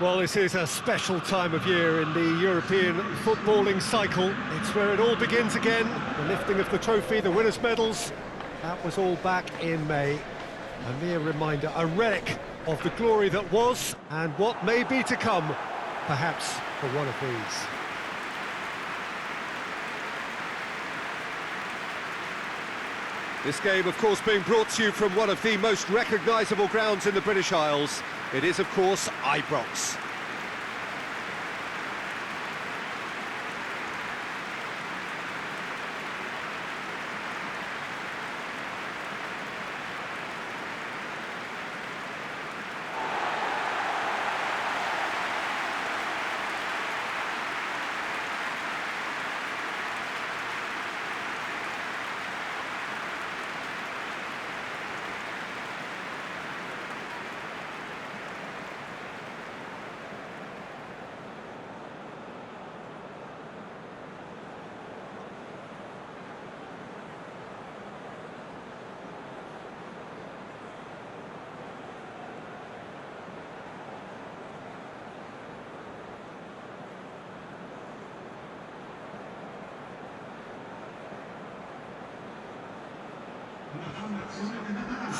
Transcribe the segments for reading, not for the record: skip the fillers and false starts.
Well, this is a special time of year in the European footballing cycle. It's where it all begins again. The lifting of the trophy, the winners' medals. That was all back in May. A mere reminder, a relic of the glory that was and what may be to come, perhaps for one of these. This game, of course, being brought to you from one of the most recognisable grounds in the British Isles. It is, of course, Ibrox.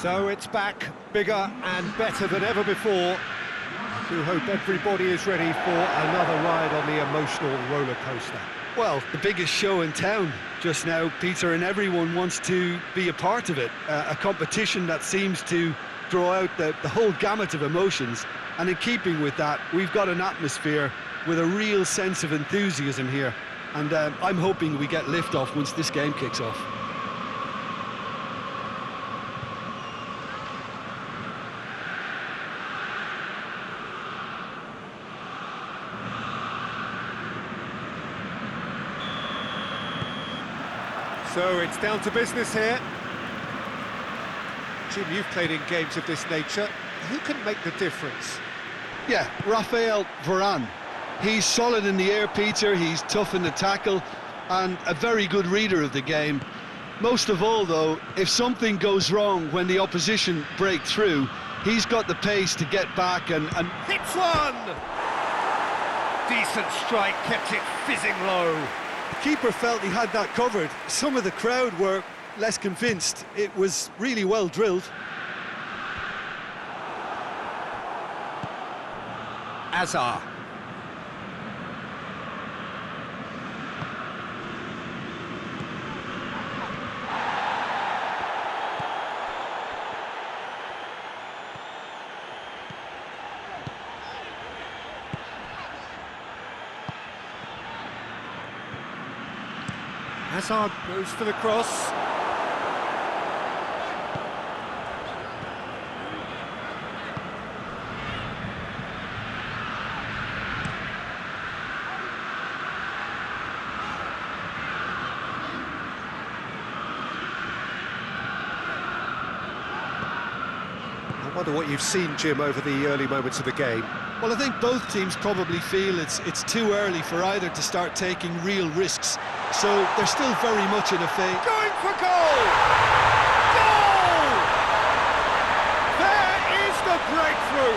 So it's back, bigger and better than ever before. I do hope everybody is ready for another ride on the emotional roller coaster. Well, the biggest show in town just now, Peter, and everyone wants to be a part of it. A competition that seems to draw out the whole gamut of emotions. And in keeping with that, we've got an atmosphere with a real sense of enthusiasm here. And I'm hoping we get lift-off once this game kicks off. So it's down to business here. Jim, you've played in games of this nature. Who can make the difference? Yeah, Rafael Varane. He's solid in the air, Peter. He's tough in the tackle and a very good reader of the game. Most of all, though, if something goes wrong when the opposition break through, he's got the pace to get back and... Hits one! Decent strike, kept it fizzing low. The keeper felt he had that covered. Some of the crowd were less convinced. It was really well drilled. Azar. Hazard goes for the cross. I wonder what you've seen, Jim, over the early moments of the game. Well, I think both teams probably feel it's too early for either to start taking real risks. So they're still very much in a phase. Going for goal! Goal! There is the breakthrough!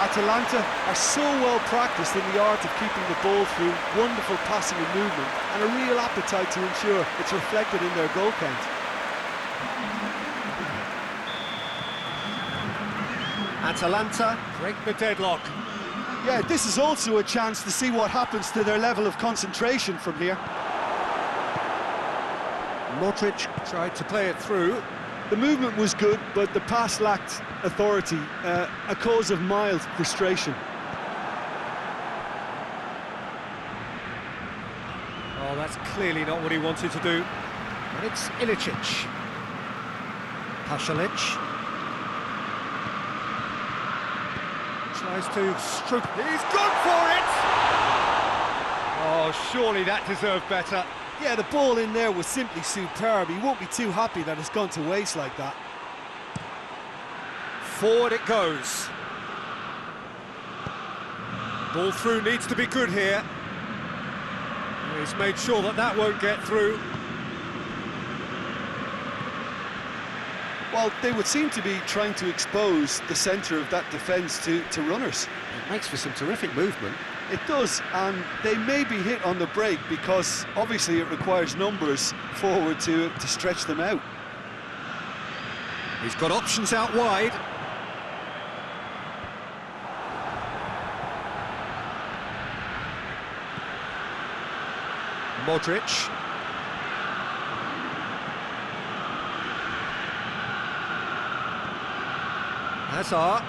Atalanta are so well practiced in the art of keeping the ball through wonderful passing and movement, and a real appetite to ensure it's reflected in their goal count. Atalanta break the deadlock. Yeah, this is also a chance to see what happens to their level of concentration from here. Modric tried to play it through. The movement was good, but the pass lacked authority, a cause of mild frustration. Oh, that's clearly not what he wanted to do. And it's Ilicic. Pasalic. Tries to stroke. He's gone for it! Oh, surely that deserved better. Yeah, the ball in there was simply superb. He won't be too happy that it's gone to waste like that. Forward it goes. Ball through needs to be good here. He's made sure that that won't get through. Well, they would seem to be trying to expose the centre of that defence to runners. It makes for some terrific movement. It does, and they may be hit on the break because obviously it requires numbers forward to stretch them out. He's got options out wide. Modric. Hazard.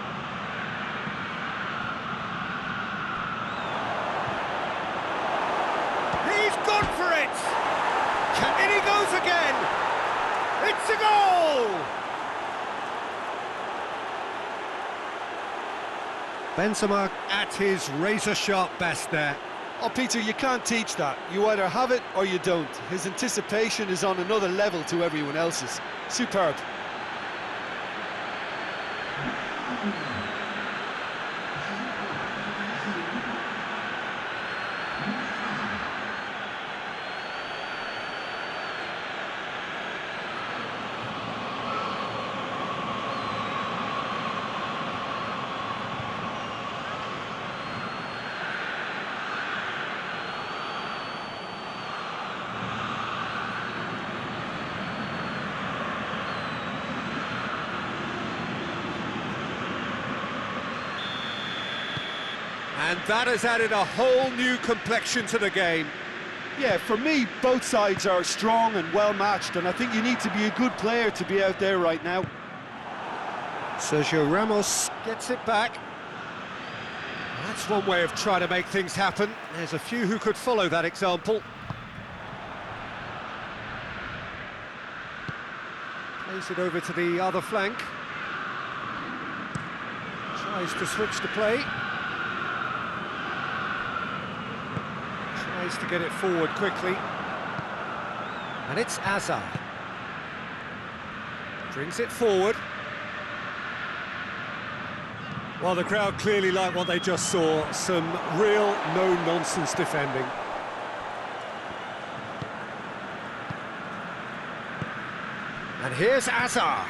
He's gone for it! In he goes again! It's a goal! Benzema at his razor-sharp best there. Oh, Peter, you can't teach that. You either have it or you don't. His anticipation is on another level to everyone else's. Superb. And that has added a whole new complexion to the game. Yeah, for me, both sides are strong and well-matched, and I think you need to be a good player to be out there right now. Sergio Ramos gets it back. That's one way of trying to make things happen. There's a few who could follow that example. Plays it over to the other flank. Tries to switch the play. Tries to get it forward quickly. And it's Hazard. Brings it forward. Well, the crowd clearly like what they just saw. Some real no-nonsense defending. And here's Hazard.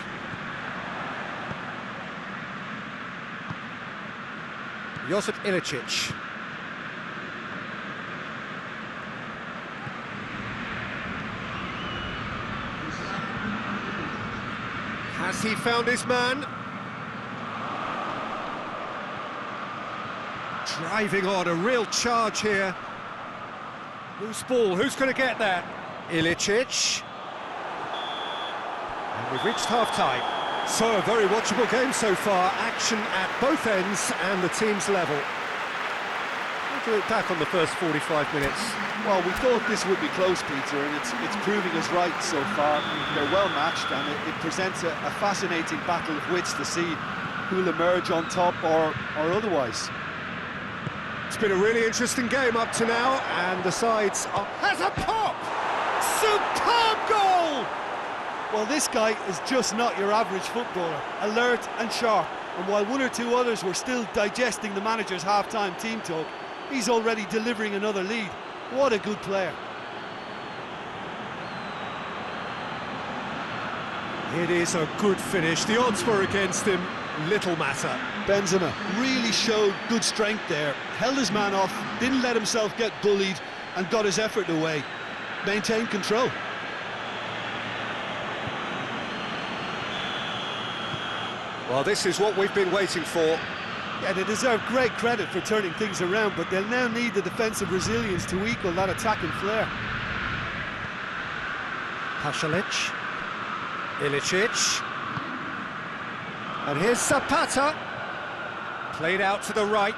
Josip Ilicic. Has he found his man? Driving on, a real charge here. Loose ball, who's going to get that? Ilicic. And we've reached half-time. So, a very watchable game so far. Action at both ends and the team's level. How do you look back on the first 45 minutes? Well, we thought this would be close, Peter, and it's proving us right so far. They're well matched, and it presents a fascinating battle of wits to see who'll emerge on top or otherwise. It's been a really interesting game up to now, and the sides are... Has a pop! Superb goal! Well, this guy is just not your average footballer. Alert and sharp, and while one or two others were still digesting the manager's half-time team talk, he's already delivering another lead. What a good player. It is a good finish. The odds were against him. Little matter. Benzema really showed good strength there. Held his man off, didn't let himself get bullied, and got his effort away. Maintained control. Well, this is what we've been waiting for. Yeah, they deserve great credit for turning things around, but they'll now need the defensive resilience to equal that attacking flair. Pasalic. Ilicic. And here's Zapata. Played out to the right.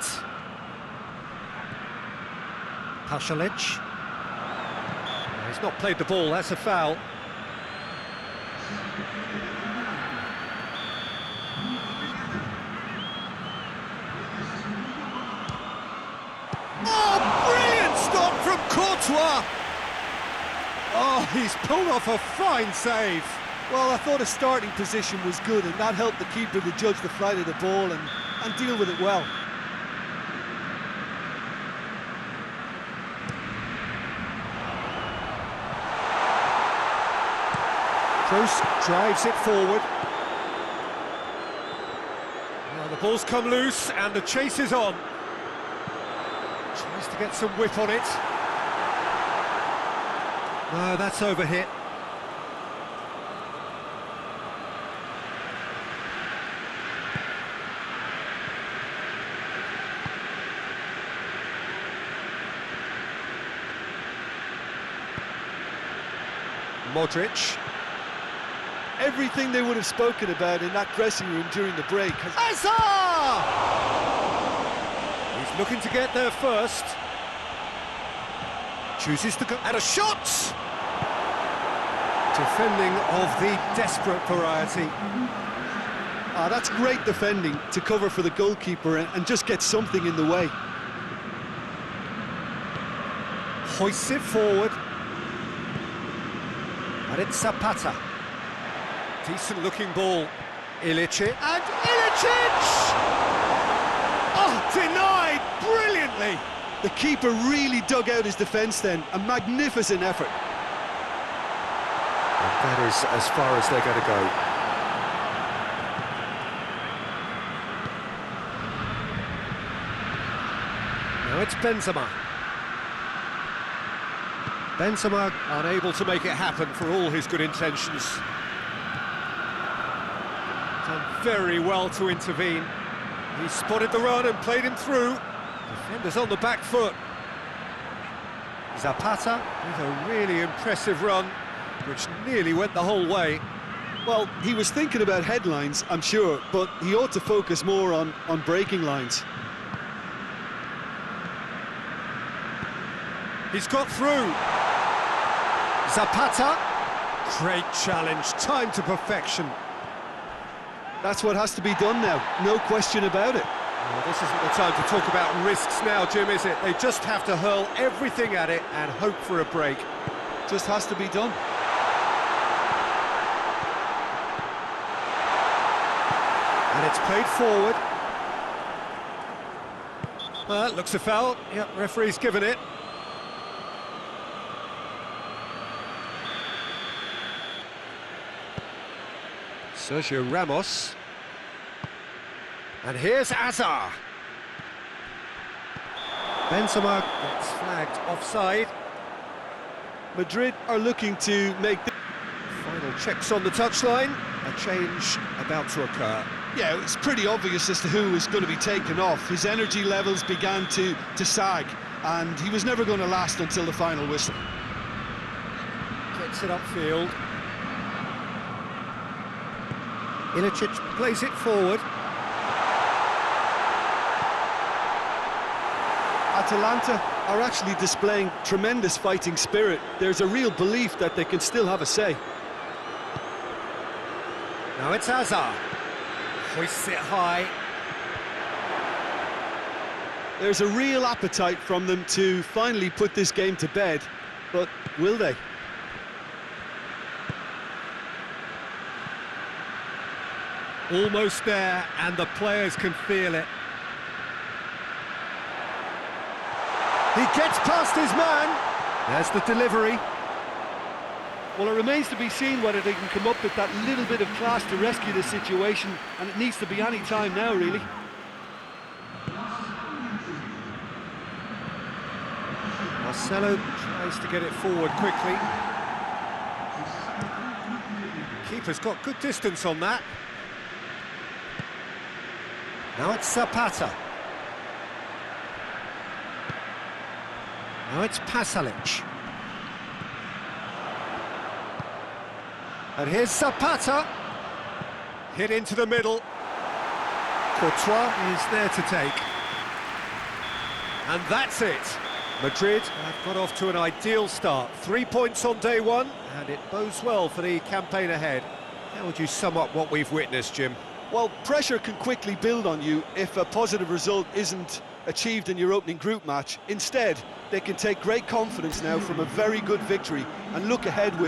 Pasalic. He's not played the ball, that's a foul. Oh, brilliant stop from Courtois! Oh, he's pulled off a fine save. Well, I thought his starting position was good, and that helped the keeper to judge the flight of the ball and deal with it well. Kroos drives it forward. ball's come loose and the chase is on. Tries to get some whip on it. No, that's overhit. Modric. Everything they would have spoken about in that dressing room during the break has... Hazard! He's looking to get there first. Chooses to go... And a shot! Defending of the desperate variety. That's great defending to cover for the goalkeeper and just get something in the way. Hoists it forward. And it's Zapata. Decent looking ball. Ilicic. And Ilicic! Oh, denied brilliantly! The keeper really dug out his defence then. A magnificent effort. And that is as far as they're going to go. Now it's Benzema. Benzema unable to make it happen for all his good intentions. Done very well to intervene. He spotted the run and played him through. Defenders on the back foot. Zapata with a really impressive run, which nearly went the whole way. Well, he was thinking about headlines, I'm sure, but he ought to focus more on breaking lines. He's got through. Zapata. Great challenge, time to perfection. That's what has to be done now, no question about it. Well, this isn't the time to talk about risks now, Jim, is it? They just have to hurl everything at it and hope for a break. Just has to be done. And it's played forward. Well, looks a foul. Yep, referee's given it. Sergio Ramos. And here's Hazard. Benzema gets flagged offside. Madrid are looking to make the Final checks on the touchline. A change about to occur. Yeah, it's pretty obvious as to who is going to be taken off. His energy levels began to sag, and he was never going to last until the final whistle. Gets it upfield. Ilicic plays it forward. Atalanta are actually displaying tremendous fighting spirit. There's a real belief that they can still have a say. Now it's Hazard. Hoists it high. There's a real appetite from them to finally put this game to bed, but will they? Almost there, and the players can feel it. He gets past his man. There's the delivery. Well, it remains to be seen whether they can come up with that little bit of class to rescue the situation, and it needs to be any time now, really. Marcelo tries to get it forward quickly. Keeper's got good distance on that. Now it's Zapata. Now it's Pasalic. And here's Zapata. Hit into the middle. Courtois is there to take. And that's it. Madrid have got off to an ideal start. 3 points on day one, and it bodes well for the campaign ahead. How would you sum up what we've witnessed, Jim? Well, pressure can quickly build on you if a positive result isn't achieved in your opening group match. Instead, they can take great confidence now from a very good victory and look ahead with